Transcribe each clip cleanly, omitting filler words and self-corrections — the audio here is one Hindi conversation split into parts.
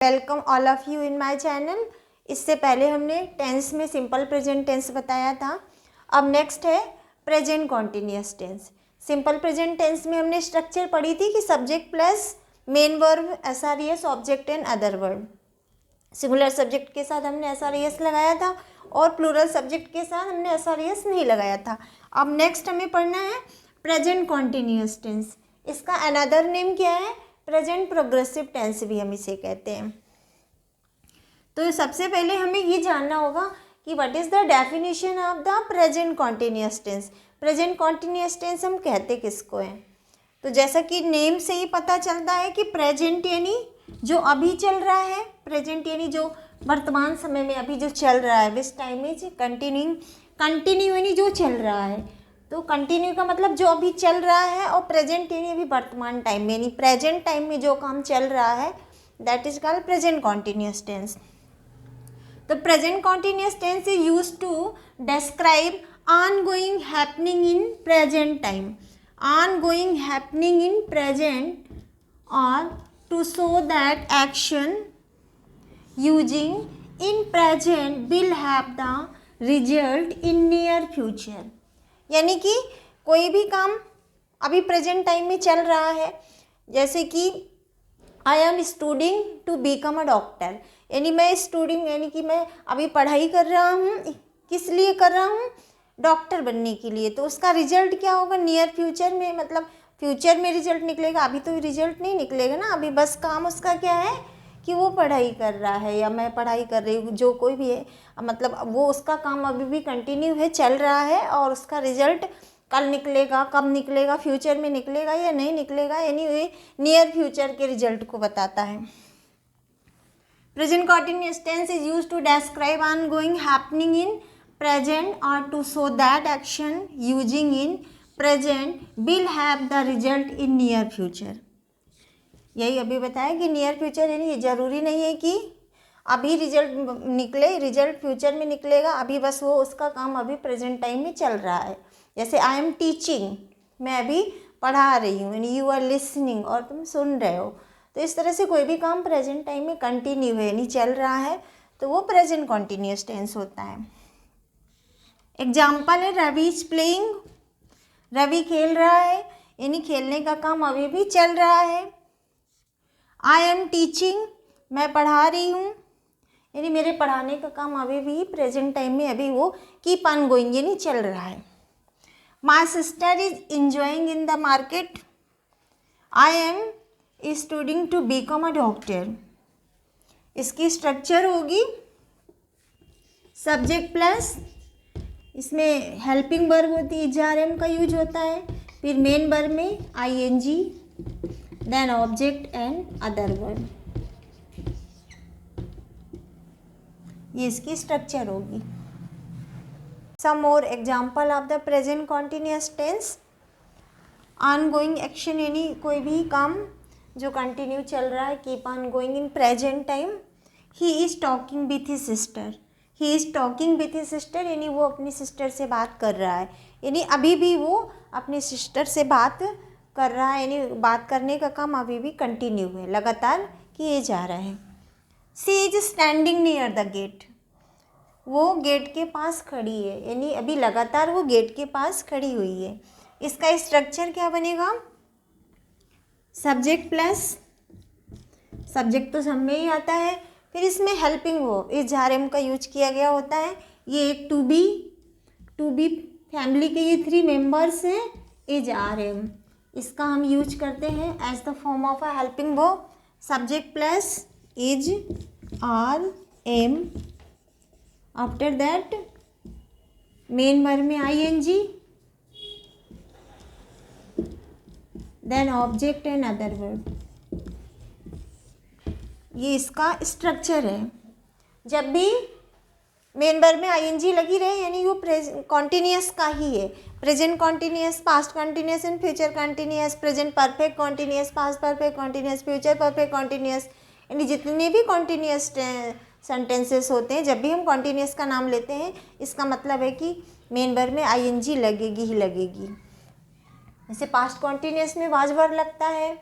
Welcome all of you in my channel. इससे पहले हमने टेंस में सिंपल प्रेजेंट टेंस बताया था। अब नेक्स्ट है present continuous tense. Simple present tense में हमने स्ट्रक्चर पढ़ी थी कि subject plus main verb, s or es, object and other verb. Singular subject के साथ हमने एसआरईएस लगाया था और प्लूरल सब्जेक्ट के साथ हमने एसआरईएस नहीं लगाया था। अब नेक्स्ट हमें पढ़ना है प्रेजेंट कॉन्टिन्यूअस टेंस। इसका अनदर नेम क्या है? प्रेजेंट प्रोग्रेसिव टेंस भी हम इसे कहते हैं। तो सबसे पहले हमें ये जानना होगा कि what is the definition of the present continuous tense. Present continuous tense हम कहते किसको हैं? तो जैसा कि नेम से ही पता चलता है कि प्रेजेंट यानी जो अभी चल रहा है, प्रेजेंट यानी जो वर्तमान समय में अभी जो चल रहा है, which time is continuing, continue यानी जो चल रहा है। तो कंटिन्यू का मतलब जो अभी चल रहा है, और प्रेजेंट यानी अभी वर्तमान टाइम में, यानी प्रेजेंट टाइम में जो काम चल रहा है, that is called present continuous tense. The present continuous tense is used to describe ongoing happening in present time. Ongoing happening in present, or to show that action using in present will have the result in near future. यानी कि कोई भी काम अभी प्रेजेंट टाइम में चल रहा है, जैसे कि I am studying to become a doctor, यानी मैं स्टूडिंग यानी कि मैं अभी पढ़ाई कर रहा हूँ। किस लिए कर रहा हूँ? डॉक्टर बनने के लिए। तो उसका रिजल्ट क्या होगा? नियर फ्यूचर में, मतलब फ्यूचर में रिजल्ट निकलेगा। अभी तो रिजल्ट नहीं निकलेगा ना, अभी बस काम उसका क्या है कि वो पढ़ाई कर रहा है या मैं पढ़ाई कर रही हूँ, जो कोई भी है, मतलब वो उसका काम अभी भी कंटिन्यू है, चल रहा है, और उसका रिजल्ट कल निकलेगा, कब निकलेगा, फ्यूचर में निकलेगा या नहीं निकलेगा, यानी ये नियर फ्यूचर के रिजल्ट को बताता है। Present continuous tense is used to describe ongoing happening in present और to show that action using in present will have the result in near future. यही अभी बताया कि नियर फ्यूचर यानी ये ज़रूरी नहीं है कि अभी रिजल्ट निकले, रिजल्ट फ्यूचर में निकलेगा, अभी बस वो उसका काम अभी प्रेजेंट टाइम में चल रहा है। जैसे आई एम टीचिंग, मैं अभी पढ़ा रही हूँ, यानी यू आर लिसनिंग, और तुम सुन रहे हो। तो इस तरह से कोई भी काम प्रेजेंट टाइम में कंटिन्यू है, यानी चल रहा है, तो वो प्रेजेंट कॉन्टिन्यूअस टेंस होता है। एग्जाम्पल है रवि इज प्लेइंग, रवि खेल रहा है, यानी खेलने का काम अभी भी चल रहा है। आई एम टीचिंग, मैं पढ़ा रही हूँ, यानी मेरे पढ़ाने का काम अभी भी प्रेजेंट टाइम में अभी वो कीप ऑन गोइंग यानी चल रहा है। My sister is enjoying in the market, I am studying to become a doctor. इसकी स्ट्रक्चर होगी सब्जेक्ट प्लस, इसमें हेल्पिंग वर्ब होती है, एचआरएम का यूज होता है, फिर मेन वर्ब में ING, then object and other verb. ये इसकी स्ट्रक्चर होगी। Some more example of the present continuous tense. Ongoing action यानी कोई भी काम जो कंटिन्यू चल रहा है, keep on going in present time. He is talking with his sister, he is talking with his sister, यानी वो अपनी सिस्टर से बात कर रहा है, यानी अभी भी वो अपनी सिस्टर से बात कर रहा है, यानी बात करने का काम अभी भी कंटिन्यू है, लगातार किए जा रहा है। She is standing near the gate, वो गेट के पास खड़ी है, यानी अभी लगातार वो गेट के पास खड़ी हुई है। इसका स्ट्रक्चर क्या बनेगा? सब्जेक्ट प्लस, सब्जेक्ट तो सब में ही आता है, फिर इसमें हेल्पिंग वर्ब एचआरएम का यूज किया गया होता है। ये एक टू बी फैमिली के ये 3 मेंबर्स हैं, एचआरएम, इसका हम यूज करते हैं as the form of a helping verb. Subject plus is are am, after that main verb में ING, then object and other verb. ये इसका स्ट्रक्चर है। जब भी मेन वर्ब में आईएनजी लगी रहे, यानी वो कॉन्टिन्यूअस का ही है। Present continuous, past continuous and future continuous, present perfect continuous, past perfect continuous, future perfect continuous, यानी जितने भी कॉन्टिन्यूअस सेंटेंसेस होते हैं, जब भी हम कॉन्टिन्यूअस का नाम लेते हैं, इसका मतलब है कि मेन वर्ब में आईएनजी लगेगी ही लगेगी। जैसे पास्ट कॉन्टिन्यूअस में वाज वर्ब लगता है,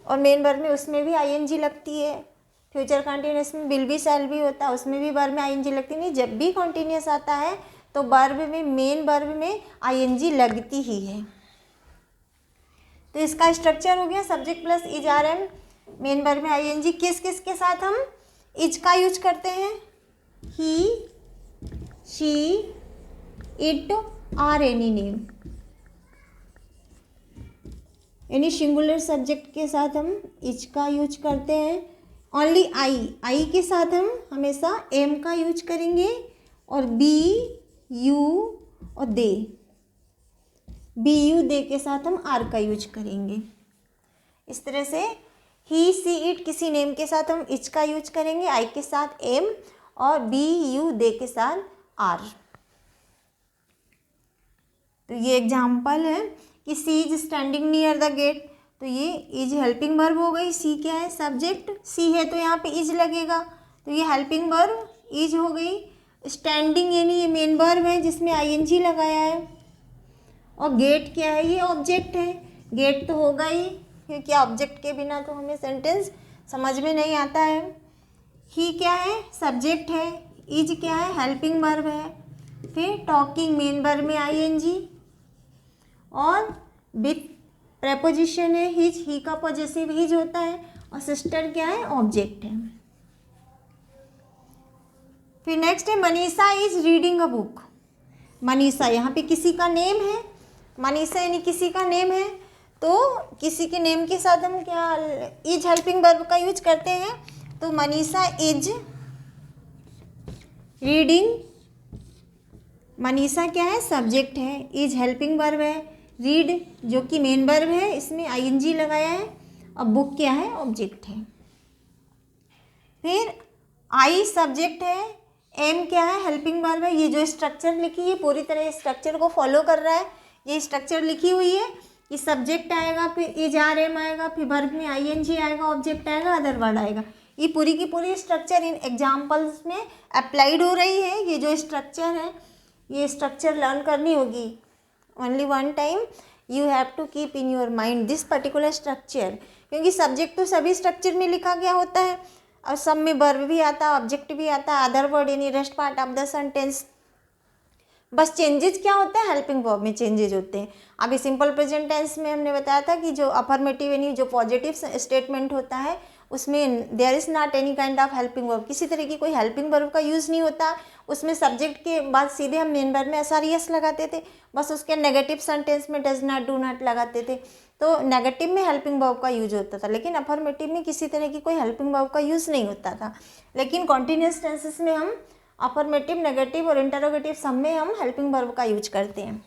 और मेन वर्ब में उसमें भी आईएनजी लगती है, फ्यूचर कंटिन्यूस में विल बी शैल बी होता है, उसमें भी वर्ब में आईएनजी लगती नहीं। जब भी कंटिन्यूस आता है तो वर्ब में, मेन वर्ब में आईएनजी लगती ही है। तो इसका स्ट्रक्चर हो गया subject plus is are am, main verb में आईएनजी। किस किस के साथ हम इज का यूज करते हैं? ही, शी, इट और एनी नेम, यानी सिंगुलर सब्जेक्ट के साथ हम इज का यूज करते हैं। ओनली आई के साथ हम हमेशा एम का यूज करेंगे, और बी, यू और दे, बी यू दे के साथ हम आर का यूज करेंगे। इस तरह से ही, सी, इट किसी नेम के साथ हम इच का यूज करेंगे, आई के साथ एम और बी, यू, दे के साथ आर। तो ये एग्जाम्पल है कि she is standing near the gate, तो ये इज हेल्पिंग वर्ब हो गई। सी क्या है? सब्जेक्ट। सी है तो यहाँ पे इज लगेगा, तो ये हेल्पिंग वर्ब इज हो गई। स्टैंडिंग यानी ये मेन वर्ब है जिसमें आईएनजी लगाया है, और गेट क्या है? ये ऑब्जेक्ट है। गेट तो होगा ही, क्योंकि ऑब्जेक्ट के बिना तो हमें सेंटेंस समझ में नहीं आता है। ही क्या है? सब्जेक्ट है। इज क्या है? हेल्पिंग वर्ब है। फिर टॉकिंग मेन वर्ब में आईएनजी, और विथ प्रेपोजिशन है हिज, ही का पॉजेसिव हिज होता है, और सिस्टर क्या है? ऑब्जेक्ट है। फिर नेक्स्ट है Manisha is reading a book. Manisha यहाँ पे किसी का नेम है, मनीषा यानी किसी का नेम है, तो किसी के नेम के साथ हम क्या इज हेल्पिंग वर्ब का यूज करते हैं। तो मनीषा इज रीडिंग, मनीषा क्या है? सब्जेक्ट है। इज हेल्पिंग वर्ब है। रीड जो कि मेन वर्ब है, इसमें आईएनजी लगाया है, और बुक क्या है? ऑब्जेक्ट है। फिर आई सब्जेक्ट है, एम क्या है? हेल्पिंग वर्ब है। ये जो स्ट्रक्चर लिखी है पूरी तरह स्ट्रक्चर को फॉलो कर रहा है। ये स्ट्रक्चर लिखी हुई है कि सब्जेक्ट आएगा, फिर इज आर एम आएगा, फिर वर्ब में आईएनजी आएगा, ऑब्जेक्ट आएगा, अदर वर्ड आएगा। ये पूरी की पूरी स्ट्रक्चर इन एग्जाम्पल्स में अप्लाइड हो रही है। ये जो स्ट्रक्चर है, ये स्ट्रक्चर लर्न करनी होगी। Only one time you have to keep in your mind this particular structure, क्योंकि सब्जेक्ट तो सभी स्ट्रक्चर में लिखा गया होता है, और सब में वर्ब भी आता है, ऑब्जेक्ट भी आता है, अदर वर्ड यानी rest part of the sentence. बस चेंजेस क्या होते हैं? हेल्पिंग वर्ब में चेंजेस होते हैं। अभी सिंपल प्रेजेंट टेंस में हमने बताया था कि जो अफर्मेटिव यानी जो पॉजिटिव स्टेटमेंट होता है उसमें there is not any kind of helping verb, किसी तरह की कोई हेल्पिंग वर्ब का यूज़ नहीं होता। उसमें सब्जेक्ट के बाद सीधे हम मेन वर्ब में एसआरईएस लगाते थे, बस उसके नेगेटिव सेंटेंस में डज नॉट, डू नॉट लगाते थे। तो नेगेटिव में हेल्पिंग वर्ब का यूज होता था, लेकिन अफर्मेटिव में किसी तरह की कोई हेल्पिंग वर्ब का यूज़ नहीं होता था। लेकिन कॉन्टिन्यूस टेंसेस में हम अफर्मेटिव, नेगेटिव और इंटरोगेटिव सब में हम हेल्पिंग वर्ब का यूज करते हैं।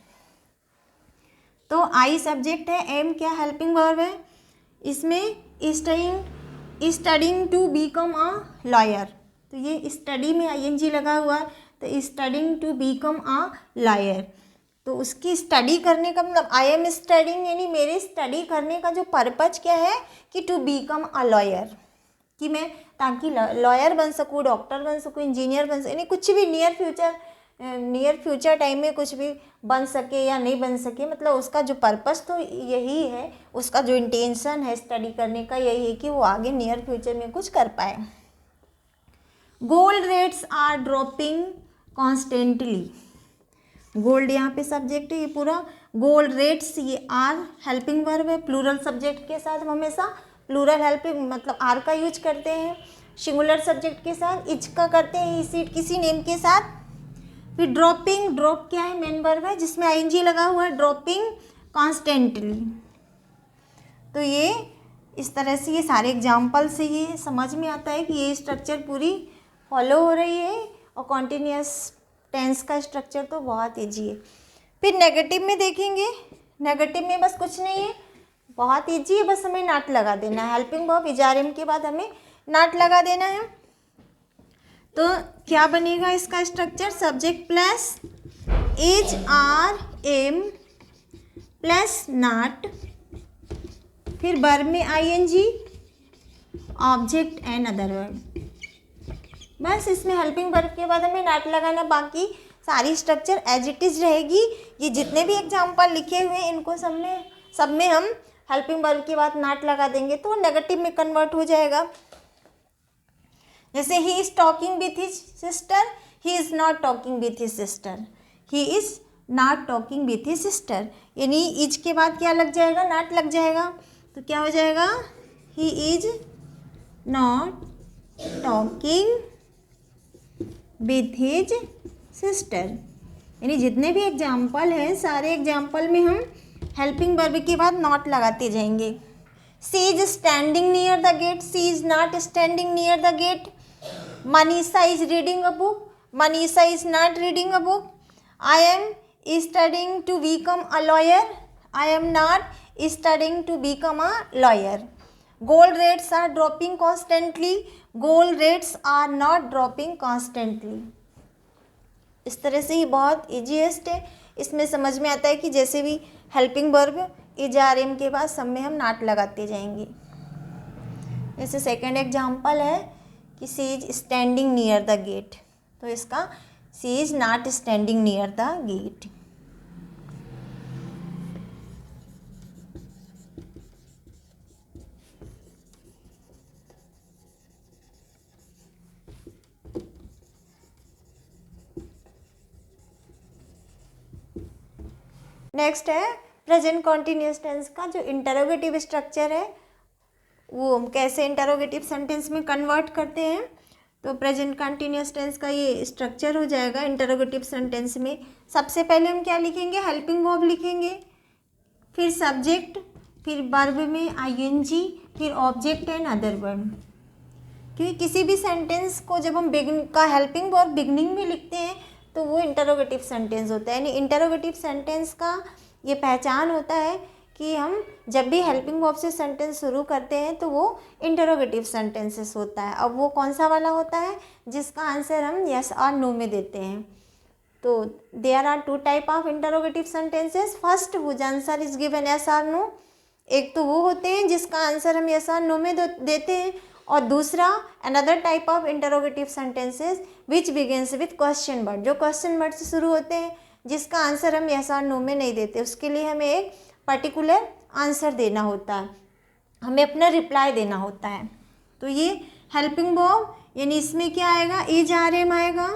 तो आई सब्जेक्ट है, एम क्या? हेल्पिंग वर्ब है। इसमें studying to become a lawyer, तो ये स्टडी में आईएनजी लगा हुआ है, तो studying to become a lawyer, तो उसकी स्टडी करने का मतलब आई एम स्टडिंग यानी मेरे स्टडी करने का जो पर्पज क्या है कि टू बीकम अ लॉयर, कि मैं ताकि लॉयर बन सकूँ, डॉक्टर बन सकूँ, इंजीनियर बन सकूँ, यानी कुछ भी नियर फ्यूचर टाइम में कुछ भी बन सके या नहीं बन सके, मतलब उसका जो पर्पस तो यही है, उसका जो इंटेंशन है स्टडी करने का यही है कि वो आगे नियर फ्यूचर में कुछ कर पाए। Gold rates are dropping constantly, gold यहाँ पे सब्जेक्ट है, ये पूरा गोल्ड रेट्स, ये आर हेल्पिंग वर्ब है। प्लूरल सब्जेक्ट के साथ हम हमेशा प्लूरल हेल्पिंग मतलब आर का यूज करते हैं। सिंगुलर सब्जेक्ट के साथ इच का करते हैं, इसी किसी नेम के साथ। फिर ड्रॉपिंग, ड्रॉप क्या है? मेन वर्ब है जिसमें आईएनजी लगा हुआ है, ड्रॉपिंग कॉन्स्टेंटली। तो ये इस तरह से ये सारे एग्जाम्पल से ये समझ में आता है कि ये स्ट्रक्चर पूरी फॉलो हो रही है, और कॉन्टिन्यूस टेंस का स्ट्रक्चर तो बहुत ईजी है। फिर नेगेटिव में देखेंगे, नेगेटिव में बस कुछ नहीं है, बहुत ईजी है, बस हमें नॉट लगा देना है। Helping verb is are am के बाद हमें नॉट लगा देना है। तो क्या बनेगा इसका structure? Subject plus is are am plus not, फिर वर्ब में I N G, object and other word. बस इसमें हेल्पिंग वर्ब के बाद हमें नॉट लगाना, बाकी सारी स्ट्रक्चर एज इट इज़ रहेगी। ये जितने भी एग्जाम्पल लिखे हुए हैं इनको सब में हम हेल्पिंग वर्ब के बाद नॉट लगा देंगे तो नेगेटिव में कन्वर्ट हो जाएगा। जैसे he is talking with his sister, he is not talking with his sister, he is not talking with his sister, यानी इज के बाद क्या लग जाएगा, नॉट लग जाएगा, तो क्या हो जाएगा, he is not talking with his sister. यानी जितने भी एग्जाम्पल हैं सारे एग्जाम्पल में हम हेल्पिंग वर्ब के बाद नॉट लगाते जाएंगे। She is standing near the gate, she is not standing near the gate. Manisha is reading a book, Manisha is not reading a book. I am studying to become a lawyer, I am not studying to become a lawyer. Gold rates are dropping constantly, gold rates are not dropping constantly. इस तरह से ही बहुत ईजीएस्ट है, इसमें समझ में आता है कि जैसे भी helping verb is are am के बाद सब में हम नॉट लगाते जाएंगे। जैसे सेकेंड एग्जाम्पल है कि she is standing near the gate, तो इसका she is not standing near the gate. Next है प्रेजेंट कॉन्टिन्यूस टेंस का जो इंटरोगेटिव स्ट्रक्चर है वो हम कैसे इंटरोगेटिव सेंटेंस में कन्वर्ट करते हैं। तो प्रेजेंट कॉन्टिन्यूस टेंस का ये स्ट्रक्चर हो जाएगा इंटरोगेटिव सेंटेंस में। सबसे पहले हम क्या लिखेंगे, हेल्पिंग वर्ब लिखेंगे, फिर सब्जेक्ट, फिर वर्ब में आईएनजी, फिर ऑब्जेक्ट एंड अदर वर्ब। क्योंकि किसी भी सेंटेंस को जब हम हेल्पिंग वर्ब बिगनिंग में लिखते हैं तो वो इंटरोगेटिव सेंटेंस होता है। यानी इंटरोगेटिव सेंटेंस का ये पहचान होता है कि हम जब भी हेल्पिंग वर्ब से सेंटेंस शुरू करते हैं तो वो इंटरोगेटिव सेंटेंसेस होता है। अब वो कौन सा वाला होता है जिसका आंसर हम यस और नो में देते हैं। तो there are two type of interrogative sentences. First whose answer is given yes और नो, एक तो वो होते हैं जिसका आंसर हम यस और नो में देते हैं, और दूसरा another type of interrogative sentences which begins with question word, जो क्वेश्चन वर्ड से शुरू होते हैं जिसका आंसर हम यस और नो में नहीं देते। उसके लिए हमें एक पर्टिकुलर आंसर देना होता है, हमें अपना रिप्लाई देना होता है। तो ये हेल्पिंग वर्ब यानी इसमें क्या आएगा, इज आर एम आएगा।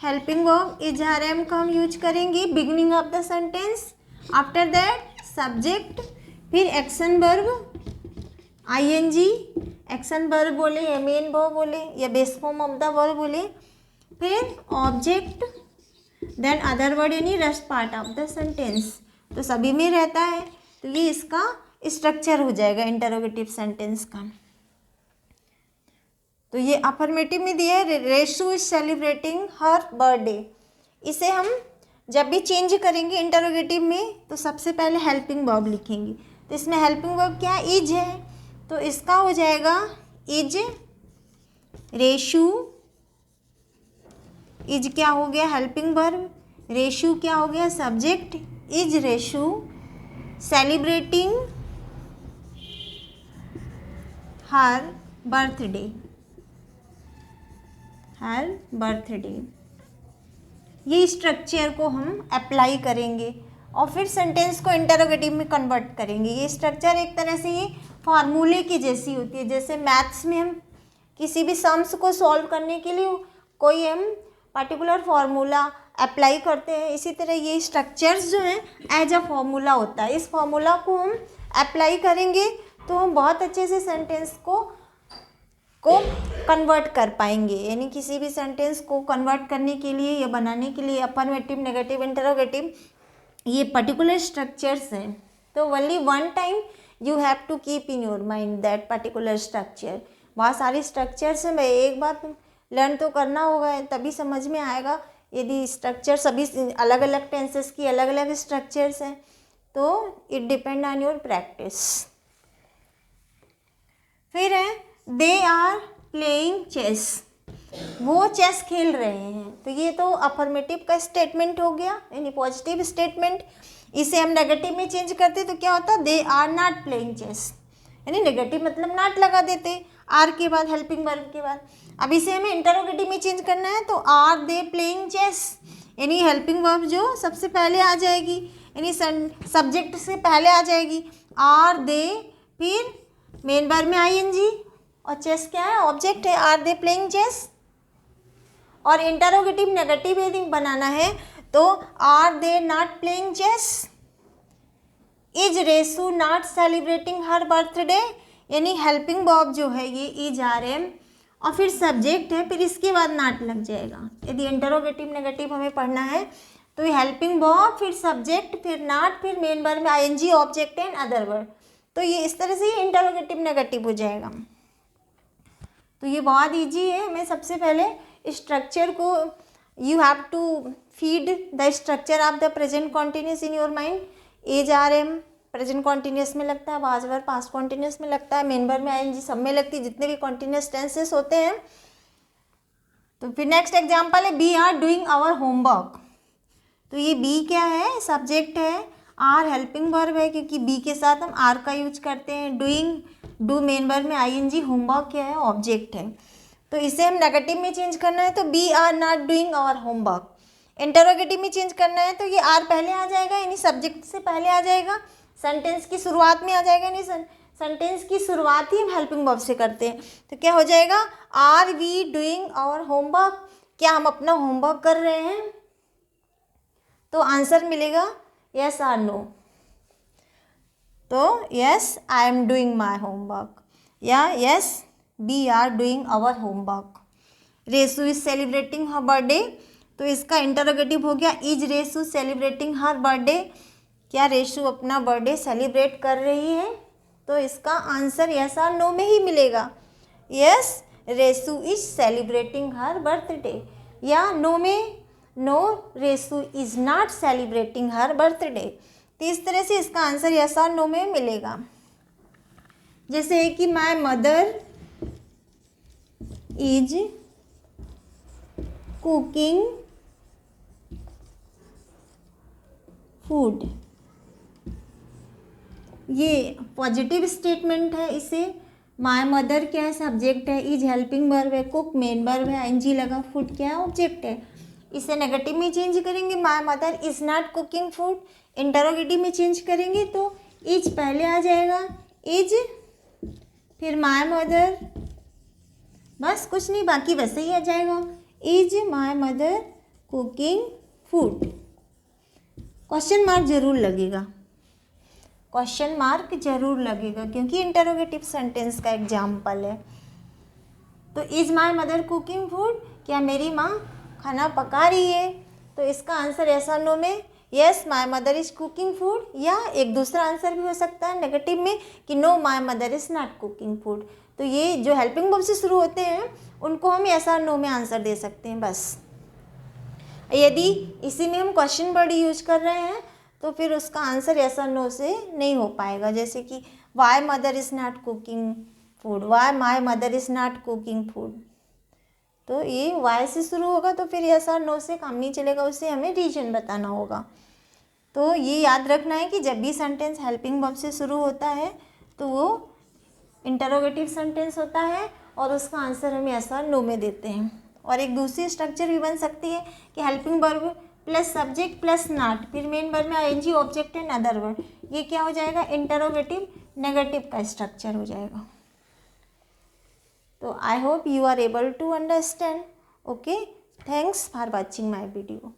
Helping verb is are am का हम यूज करेंगे beginning of the sentence. After that subject, फिर action verb ING, action verb बोले या मेन वर्ब बोले या base form of the verb बोले, फिर ऑब्जेक्ट, देन अदर वर्ड यानी rest part of the sentence. तो सभी में रहता है, तो ये इसका स्ट्रक्चर हो जाएगा इंटरोगेटिव सेंटेंस का। तो ये अफर्मेटिव में दिया है, Reshu is celebrating her birthday. इसे हम जब भी चेंज करेंगे इंटरोगेटिव में तो सबसे पहले हेल्पिंग वर्ब लिखेंगे। तो इसमें हेल्पिंग वर्ब क्या है, इज है, तो इसका हो जाएगा इज रेशु। इज क्या हो गया, हेल्पिंग वर्ब, रेशु क्या हो गया, subject, is Reshu celebrating her birthday, her birthday. ये स्ट्रक्चर को हम अप्लाई करेंगे और फिर सेंटेंस को इंटरोगेटिव में कन्वर्ट करेंगे। ये स्ट्रक्चर एक तरह से ये फार्मूले की जैसी होती है। जैसे मैथ्स में हम किसी भी सम्स को सॉल्व करने के लिए कोई हम पर्टिकुलर फार्मूला अप्लाई करते हैं, इसी तरह ये स्ट्रक्चर्स जो हैं एज अ फार्मूला होता है। इस फार्मूला को हम अप्लाई करेंगे तो हम बहुत अच्छे से सेंटेंस को कन्वर्ट कर पाएंगे। यानी किसी भी सेंटेंस को कन्वर्ट करने के लिए या बनाने के लिए अफर्मेटिव, नेगेटिव, इंटरोगेटिव ये पर्टिकुलर स्ट्रक्चर्स हैं। तो only one time you have to keep in your mind that particular structure. बहुत सारी स्ट्रक्चर्स हैं, मैं एक बार लर्न तो करना होगा तभी समझ में आएगा। यदि स्ट्रक्चर सभी अलग अलग टेंसेस की अलग अलग स्ट्रक्चर्स हैं तो it depend on your practice. फिर है दे आर प्लेइंग चेस, वो चेस खेल रहे हैं। तो ये तो अफर्मेटिव का स्टेटमेंट हो गया यानी पॉजिटिव स्टेटमेंट। इसे हम नेगेटिव में चेंज करते तो क्या होता, they are not playing chess, यानी नेगेटिव मतलब नॉट लगा देते आर के बाद, हेल्पिंग वर्ब के बाद। अब इसे हमें इंटरोगेटिव में चेंज करना है तो आर दे प्लेइंग चेस, यानी हेल्पिंग वर्ब जो सबसे पहले आ जाएगी, यानी सब्जेक्ट से पहले आ जाएगी आर दे, फिर मेन वर्ब में आईएनजी, और चेस क्या है, ऑब्जेक्ट है। Are they playing chess. और इंटरोगेटिव नेगेटिव यदि बनाना है तो are they not playing chess, is Resu not celebrating her birthday, यानी हेल्पिंग वर्ब जो है ये इज आर एम और फिर सब्जेक्ट है, फिर इसके बाद नॉट लग जाएगा। यदि इंटरोगेटिव नेगेटिव हमें पढ़ना है तो ये हेल्पिंग वर्ब, फिर सब्जेक्ट, फिर नॉट, फिर मेन वर्ब में I N G, object and other word. तो ये इस तरह से ये इंटरोगेटिव नेगेटिव हो जाएगा। तो ये बहुत ईजी है। हमें सबसे पहले स्ट्रक्चर को, you have to feed the structure of the present continuous in your mind. Is are am present continuous में लगता है, वाज वर्ब पास्ट कॉन्टिन्यूस में लगता है, मेन वर्ब में आईएनजी, सब में लगती है जितने भी कॉन्टिन्यूस टेंसेस होते हैं। तो फिर नेक्स्ट एग्जांपल है we are doing our homework. तो ये बी क्या है, सब्जेक्ट है, आर हेल्पिंग वर्ब है क्योंकि बी के साथ हम आर का यूज करते हैं। डूइंग, डू मेन वर्ब में आईएनजी, होमवर्क क्या है, ऑब्जेक्ट है। तो इसे हम नेगेटिव में चेंज करना है तो we are not doing our homework. Interrogative में चेंज करना है तो ये आर पहले आ जाएगा, यानी सब्जेक्ट से पहले आ जाएगा, सेंटेंस की शुरुआत में आ जाएगा, यानी सेंटेंस की शुरुआत ही हम हेल्पिंग वर्ब से करते हैं। तो क्या हो जाएगा, are we doing our homework, क्या हम अपना होमवर्क कर रहे हैं। तो आंसर मिलेगा यस और नो। तो yes I am doing my homework या yes we are doing our homework. Resu is celebrating her birthday, तो इसका इंटरोगेटिव हो गया is Resu celebrating her birthday, क्या रेसू अपना बर्थडे सेलिब्रेट कर रही है। तो इसका आंसर यस और नो में ही मिलेगा, yes Resu is celebrating her birthday, या नो में no Resu is not celebrating her birthday. तो इस तरह से इसका आंसर यस और नो में मिलेगा। जैसे है कि my mother is cooking food, ये पॉजिटिव स्टेटमेंट है। इसे माय मदर क्या है, सब्जेक्ट है, इज हेल्पिंग वर्ब है, कुक मेन वर्ब है, आईएनजी लगा, फूड क्या है, ऑब्जेक्ट है। इसे नेगेटिव में चेंज करेंगे, my mother is not cooking food. Interrogative में चेंज करेंगे तो इज पहले आ जाएगा, इज फिर माय मदर, बस कुछ नहीं, बाकी वैसे ही आ जाएगा, is my mother cooking food. Question mark जरूर लगेगा, क्वेश्चन मार्क जरूर लगेगा क्योंकि इंटरोगेटिव सेंटेंस का एग्जाम्पल है। तो is my mother cooking food, क्या मेरी माँ खाना पका रही है। तो इसका आंसर यस और नो में yes my mother is cooking food, या एक दूसरा आंसर भी हो सकता है नेगेटिव में कि no my mother is not cooking food. तो ये जो हेल्पिंग वर्ब से शुरू होते हैं उनको हम यस और नो में आंसर दे सकते हैं बस। यदि इसी में हम क्वेश्चन वर्ड यूज कर रहे हैं तो फिर उसका आंसर यस और नो से नहीं हो पाएगा। जैसे कि why mother is not cooking food, why my mother is not cooking food. तो ये वाई से शुरू होगा तो फिर यस और नो से काम नहीं चलेगा, उसे हमें रीजन बताना होगा। तो ये याद रखना है कि जब भी सेंटेंस हेल्पिंग वर्ब से शुरू होता है तो वो इंटरोगेटिव सेंटेंस होता है और उसका आंसर हम यस और नो में देते हैं। और एक दूसरी स्ट्रक्चर भी बन सकती है कि helping verb plus subject plus not, फिर मेन वर्ब में I N G, object and other word. ये क्या हो जाएगा, इंटरोगेटिव नेगेटिव का स्ट्रक्चर हो जाएगा। तो I hope you are able to understand. Okay, thanks for watching my video.